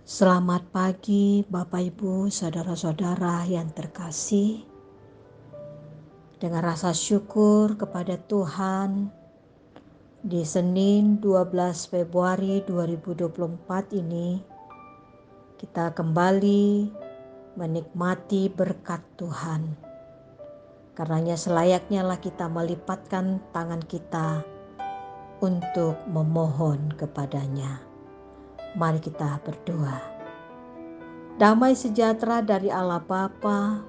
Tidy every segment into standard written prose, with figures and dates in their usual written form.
Selamat pagi Bapak Ibu, saudara-saudara yang terkasih. Dengan rasa syukur kepada Tuhan, di Senin 12 Februari 2024 ini, kita kembali menikmati berkat Tuhan. Karenanya selayaknya lah kita melipatkan tangan kita untuk memohon kepadanya. Mari kita berdoa. Damai sejahtera dari Allah Bapa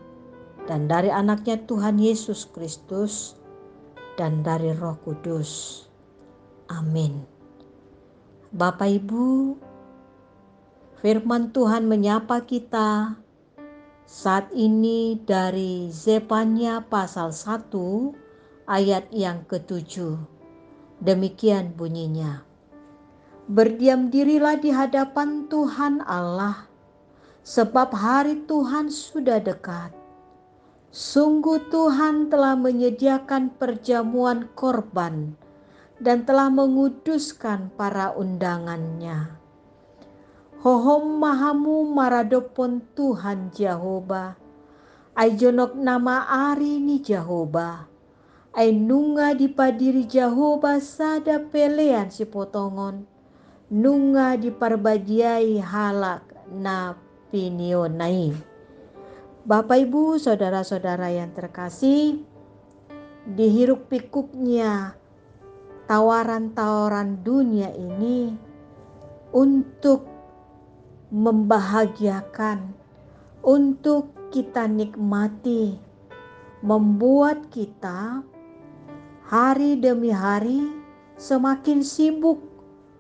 dan dari anaknya Tuhan Yesus Kristus dan dari Roh Kudus. Amin. Bapak Ibu, firman Tuhan menyapa kita saat ini dari Zefania pasal 1 ayat yang ke-7. Demikian bunyinya. Berdiam dirilah di hadapan Tuhan Allah, sebab hari Tuhan sudah dekat. Sungguh Tuhan telah menyediakan perjamuan korban dan telah menguduskan para undangannya. Hohom mahamu maradopon Tuhan Jehovah, ai jonok nama ari ni Jehovah, ai nunga dipadiri Jehovah sada pelean si potongon, nunga diparbadiai halak na pinionai. Bapak Ibu, saudara-saudara yang terkasih, di hiruk pikuknya tawaran-tawaran dunia ini untuk membahagiakan, untuk kita nikmati, membuat kita hari demi hari semakin sibuk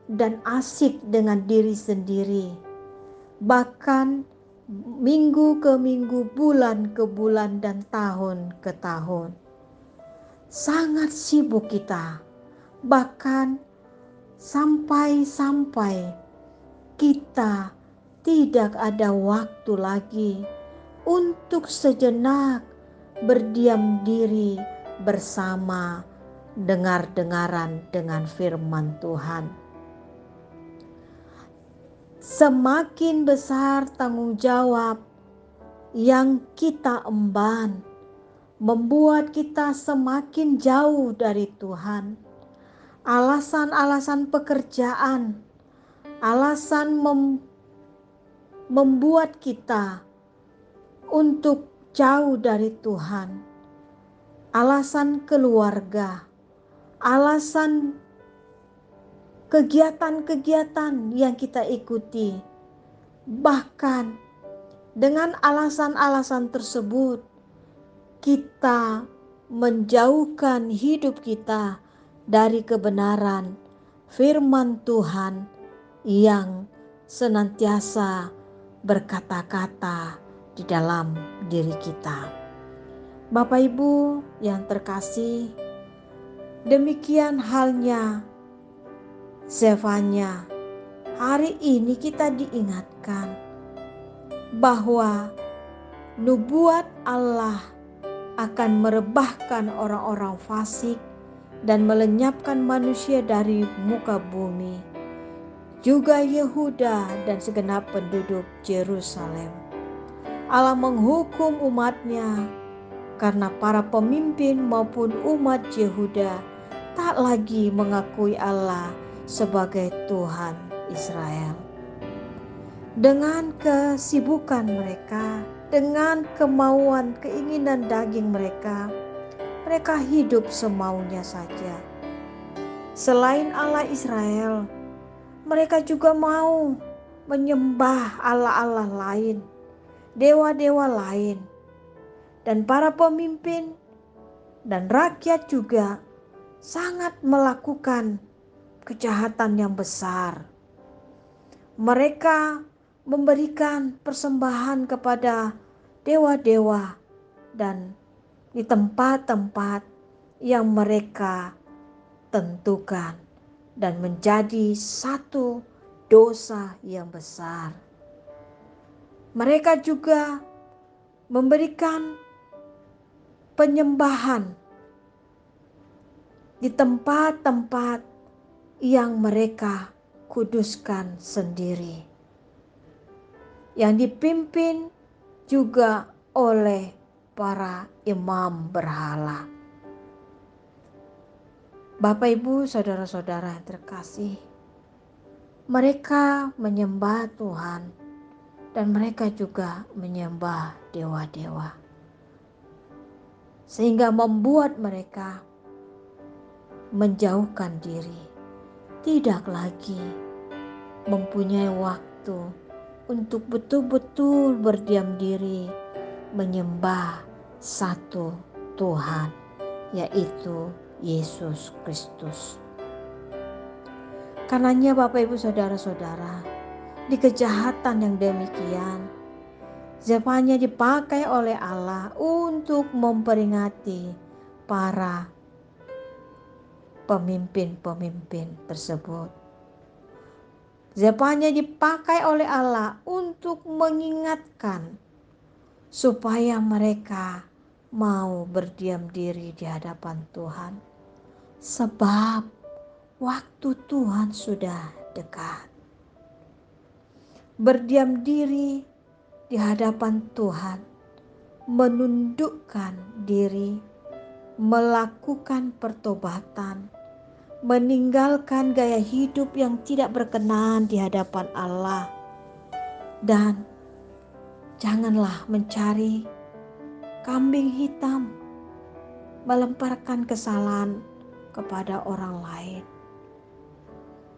dan asik dengan diri sendiri. Bahkan minggu ke minggu, bulan ke bulan, dan tahun ke tahun. Sangat sibuk kita. Bahkan sampai-sampai kita tidak ada waktu lagi untuk sejenak berdiam diri bersama dengar-dengaran dengan firman Tuhan. Semakin besar tanggung jawab yang kita emban, membuat kita semakin jauh dari Tuhan. Alasan-alasan pekerjaan, alasan membuat kita untuk jauh dari Tuhan, alasan keluarga, alasan kegiatan-kegiatan yang kita ikuti. Bahkan dengan alasan-alasan tersebut, kita menjauhkan hidup kita dari kebenaran firman Tuhan yang senantiasa berkata-kata di dalam diri kita. Bapak Ibu yang terkasih, demikian halnya Zefania. Hari ini kita diingatkan bahwa nubuat Allah akan merebahkan orang-orang fasik dan melenyapkan manusia dari muka bumi, juga Yehuda dan segenap penduduk Yerusalem. Allah menghukum umatnya karena para pemimpin maupun umat Yehuda tak lagi mengakui Allah sebagai Tuhan Israel. Dengan kesibukan mereka, dengan kemauan, keinginan daging mereka hidup semaunya saja. Selain Allah Israel, mereka juga mau menyembah Allah-Allah lain, dewa-dewa lain. Dan para pemimpin dan rakyat juga sangat melakukan kejahatan yang besar. Mereka memberikan persembahan kepada dewa-dewa dan di tempat-tempat yang mereka tentukan, dan menjadi satu dosa yang besar. Mereka juga memberikan penyembahan di tempat-tempat yang mereka kuduskan sendiri. yang dipimpin juga oleh para imam berhala. Bapak, Ibu, saudara-saudara yang terkasih, mereka menyembah Tuhan dan mereka juga menyembah dewa-dewa, sehingga membuat mereka menjauhkan diri, tidak lagi mempunyai waktu untuk betul-betul berdiam diri menyembah satu Tuhan, yaitu Yesus Kristus. Karenanya Bapak, Ibu, saudara-saudara, di kejahatan yang demikian, Zefanya dipakai oleh Allah untuk memperingati para pemimpin-pemimpin tersebut. Zefanya dipakai oleh Allah untuk mengingatkan supaya mereka mau berdiam diri di hadapan Tuhan, sebab waktu Tuhan sudah dekat. Berdiam diri di hadapan Tuhan, menundukkan diri, melakukan pertobatan, meninggalkan gaya hidup yang tidak berkenan di hadapan Allah, dan janganlah mencari kambing hitam, melemparkan kesalahan kepada orang lain.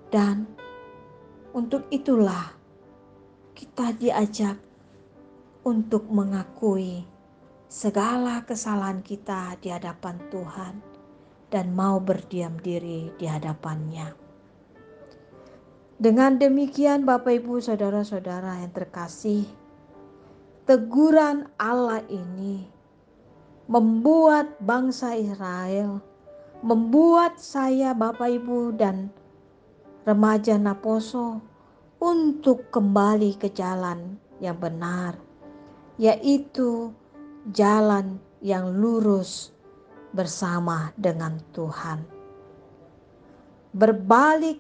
Dan untuk itulah kita diajak untuk mengakui segala kesalahan kita di hadapan Tuhan dan mau berdiam diri di hadapannya. Dengan demikian Bapak, Ibu, saudara-saudara yang terkasih, teguran Allah ini membuat bangsa Israel, membuat saya, Bapak, Ibu, dan remaja Naposo untuk kembali ke jalan yang benar, yaitu jalan yang lurus bersama dengan Tuhan. Berbalik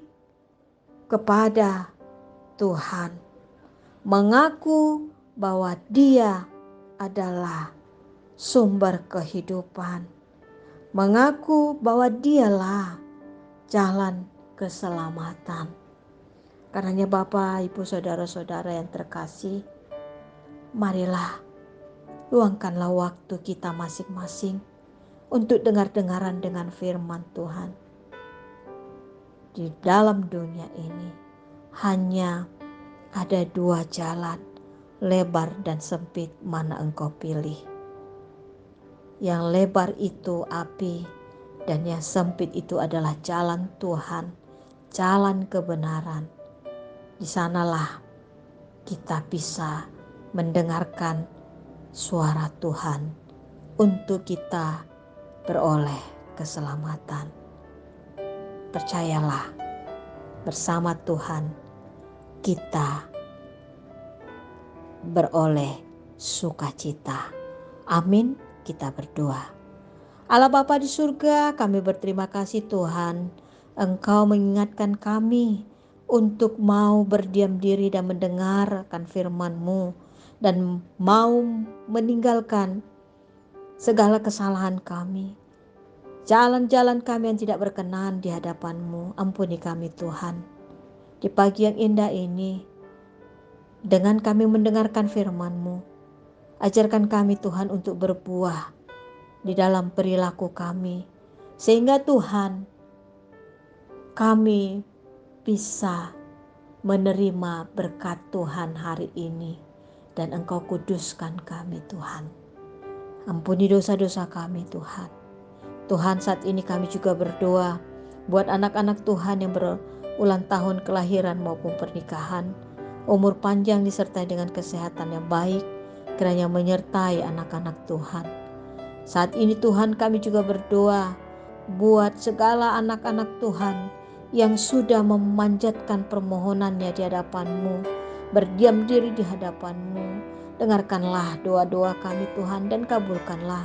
kepada Tuhan, mengaku bahwa Dia adalah sumber kehidupan, mengaku bahwa Dialah jalan keselamatan. Karenanya Bapak, Ibu, saudara-saudara yang terkasih, marilah luangkanlah waktu kita masing-masing untuk dengar-dengaran dengan firman Tuhan. Di dalam dunia ini hanya ada dua jalan, lebar dan sempit, mana engkau pilih? Yang lebar itu api, dan yang sempit itu adalah jalan Tuhan, jalan kebenaran. Di sanalah kita bisa mendengarkan suara Tuhan untuk kita beroleh keselamatan. Percayalah, bersama Tuhan kita beroleh sukacita. Amin. Kita berdoa. Allah Bapa di surga, kami berterima kasih Tuhan, Engkau mengingatkan kami untuk mau berdiam diri dan mendengarkan firman-Mu dan mau meninggalkan segala kesalahan kami, jalan-jalan kami yang tidak berkenan di hadapan-Mu. Ampuni kami Tuhan. Di pagi yang indah ini, dengan kami mendengarkan firman-Mu, ajarkan kami Tuhan untuk berbuah di dalam perilaku kami, sehingga Tuhan, kami bisa menerima berkat Tuhan hari ini, dan Engkau kuduskan kami Tuhan. Ampuni dosa-dosa kami Tuhan. Tuhan, saat ini kami juga berdoa buat anak-anak Tuhan yang berulang tahun kelahiran maupun pernikahan, umur panjang disertai dengan kesehatan yang baik, kiranya menyertai anak-anak Tuhan. Saat ini Tuhan, kami juga berdoa buat segala anak-anak Tuhan yang sudah memanjatkan permohonannya di hadapan-Mu, berdiam diri di hadapan-Mu. Dengarkanlah doa-doa kami Tuhan dan kabulkanlah.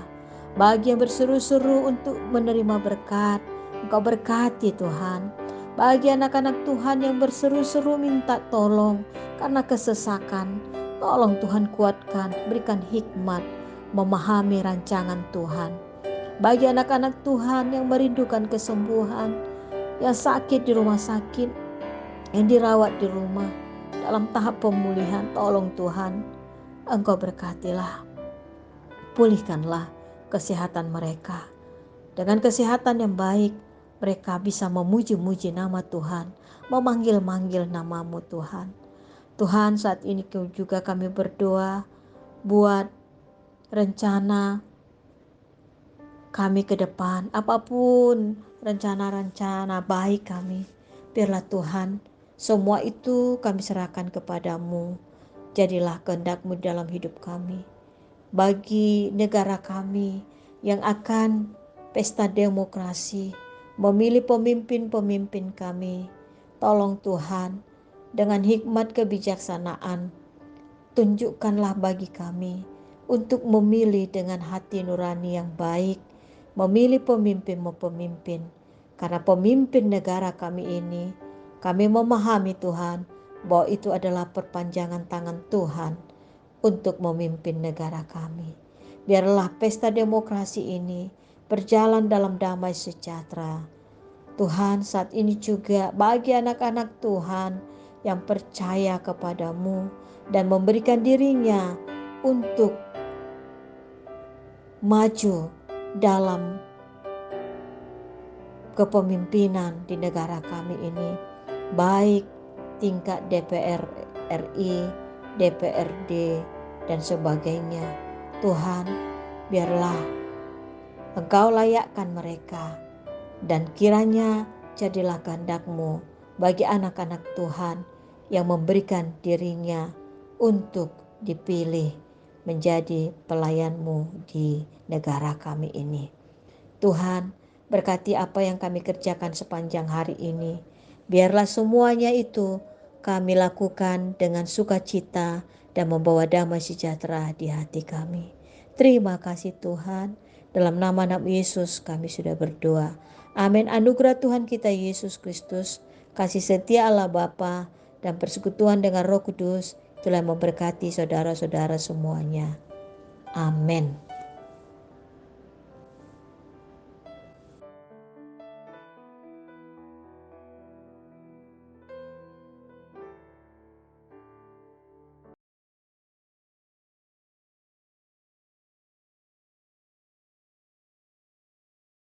Bagi yang berseru-seru untuk menerima berkat, Engkau berkati Tuhan. Bagi anak-anak Tuhan yang berseru-seru minta tolong karena kesesakan, Tolong Tuhan kuatkan, berikan hikmat, memahami rancangan Tuhan. Bagi anak-anak Tuhan yang merindukan kesembuhan, yang sakit di rumah sakit, yang dirawat di rumah, dalam tahap pemulihan, tolong Tuhan, Engkau berkatilah, pulihkanlah kesehatan mereka. Dengan kesehatan yang baik, mereka bisa memuji-muji nama Tuhan, memanggil-manggil namamu Tuhan. Tuhan, saat ini juga kami berdoa buat rencana kami ke depan, apapun rencana-rencana baik kami, biarlah Tuhan, semua itu kami serahkan kepadamu. Jadilah kehendak-Mu dalam hidup kami. Bagi negara kami yang akan pesta demokrasi, memilih pemimpin-pemimpin kami, tolong Tuhan, dengan hikmat kebijaksanaan, tunjukkanlah bagi kami untuk memilih dengan hati nurani yang baik, memilih pemimpin-pemimpin, karena pemimpin negara kami ini, kami memahami Tuhan, bahwa itu adalah perpanjangan tangan Tuhan untuk memimpin negara kami. Biarlah pesta demokrasi ini berjalan dalam damai sejahtera. Tuhan, saat ini juga bagi anak-anak Tuhan yang percaya kepadamu dan memberikan dirinya untuk maju dalam kepemimpinan di negara kami ini, baik tingkat DPR RI, DPRD, dan sebagainya. Tuhan, biarlah Engkau layakkan mereka, dan kiranya jadilah kehendak-Mu bagi anak-anak Tuhan yang memberikan dirinya untuk dipilih menjadi pelayan-Mu di negara kami ini. Tuhan, berkati apa yang kami kerjakan sepanjang hari ini. Biarlah semuanya itu kami lakukan dengan sukacita dan membawa damai sejahtera di hati kami. Terima kasih Tuhan. Dalam nama Yesus kami sudah berdoa. Amin. Anugerah Tuhan kita Yesus Kristus, kasih setia Allah Bapa, dan persekutuan dengan Roh Kudus telah memberkati saudara-saudara semuanya. Amin.